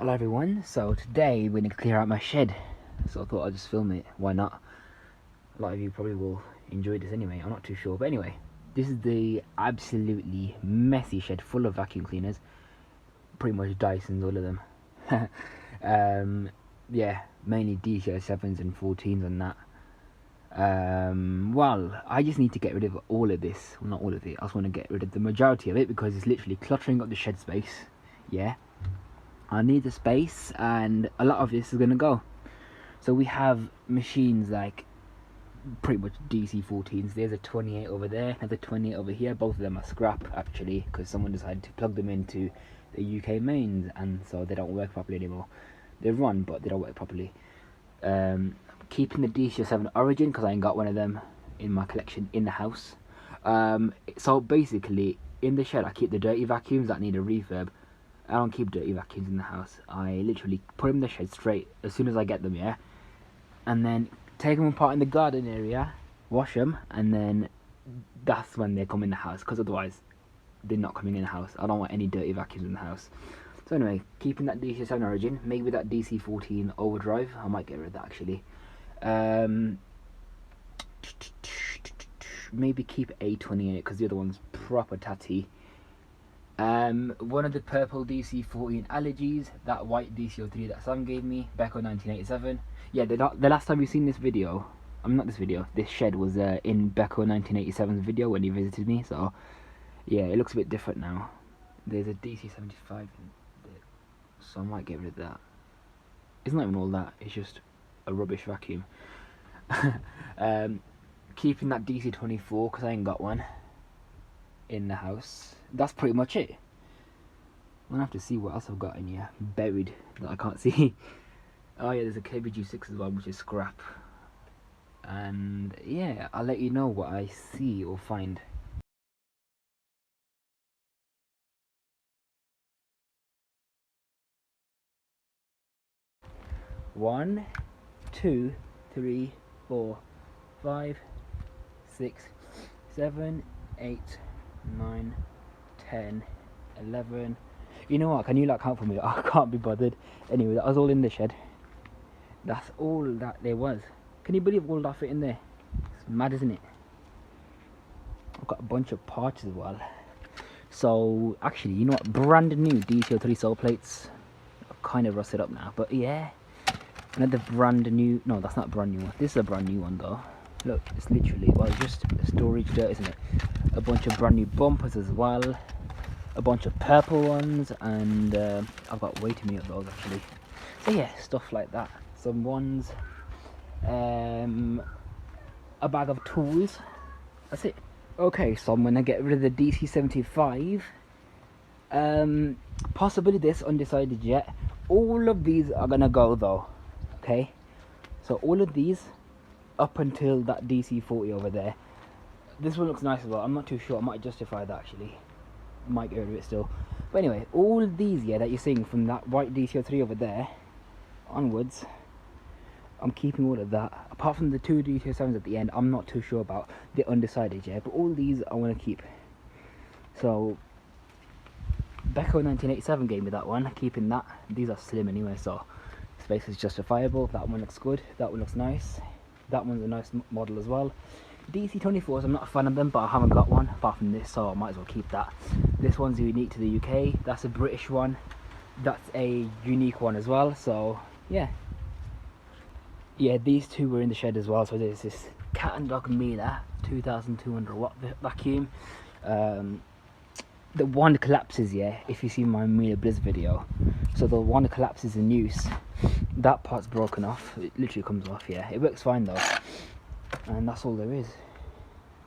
Hello everyone, so today we're going to clear out my shed, so I thought I'd just film it, why not? A lot of you probably will enjoy this anyway, I'm not too sure, but anyway, this is the absolutely messy shed full of vacuum cleaners, pretty much Dysons, all of them. Yeah, mainly DC7s and 14s and that. Well, I just need to get rid of all of this, well not all of it, I just want to get rid of the majority of it because it's literally cluttering up the shed space, yeah. I need the space and a lot of this is going to go. So we have machines like pretty much DC14s. There's a 28 over there, another 28 over here. Both of them are scrap actually because someone decided to plug them into the UK mains and so they don't work properly anymore. They run but they don't work properly. Keeping the DC7 Origin because I ain't got one of them in my collection in the house. So basically in the shed I keep the dirty vacuums that need a refurb. I don't keep dirty vacuums in the house. I literally put them in the shed straight as soon as I get them, yeah? And then take them apart in the garden area, wash them, and then that's when they come in the house, because otherwise they're not coming in the house. I don't want any dirty vacuums in the house. So anyway, keeping that DC7 Origin, maybe that DC14 Overdrive, I might get rid of that actually. Maybe keep A28 because the other one's proper tatty. One of the purple DC14 allergies, that white DC03 that Sam gave me, Beko 1987. Yeah, the last time you seen this video, this shed was in Beko 1987's video when he visited me, so yeah, it looks a bit different now. There's a DC75 in there, so I might get rid of that. It's not even all that, it's just a rubbish vacuum. Keeping that DC24 because I ain't got one in the house. That's pretty much it. I'm gonna have to see what else I've got in here buried that I can't see. Oh yeah, there's a KBG6 as well, which is scrap. And yeah, I'll let you know what I see or find. One, 2, 3, 4, 5, 6, 7, 8, 9, 10, 11. You know what, can you like count for me? I can't be bothered. Anyway, that was all in the shed. That's all that there was. Can you believe all that fit in there? It's mad, isn't it? I've got a bunch of parts as well. So actually, you know what, brand new DC03 sole plates. I've kind of rusted up now, but yeah, another brand new, no, that's not a brand new one, this is a brand new one though. Look, it's literally, well, it's just storage dirt, isn't it? A bunch of brand new bumpers as well, a bunch of purple ones, and I've got way too many of those actually. So yeah, stuff like that. Some ones, a bag of tools, that's it. Okay, so I'm gonna get rid of the DC75. Possibly this, undecided yet. All of these are gonna go though, okay? So all of these, up until that DC40 over there. This one looks nice as well. I'm not too sure. I might justify that actually. Might get rid of it still. But anyway, all these, yeah, that you're seeing from that white DC03 over there onwards, I'm keeping all of that. Apart from the 2 DC07s at the end, I'm not too sure about. They're undecided, yeah. But all these I want to keep. So Beko 1987 gave me that one. Keeping that. These are slim anyway, so space is justifiable. That one looks good. That one looks nice. That one's a nice model as well. DC24s, I'm not a fan of them, but I haven't got one apart from this, so I might as well keep that. This one's unique to the UK. That's a British one. That's a unique one as well, so yeah. Yeah, these two were in the shed as well. So there's this Cat and Dog Miele 2200 watt vacuum. The one collapses, yeah, if you see my Miele Blizz video. So the one that collapses in use, that part's broken off. It literally comes off, yeah. It works fine though. And that's all there is.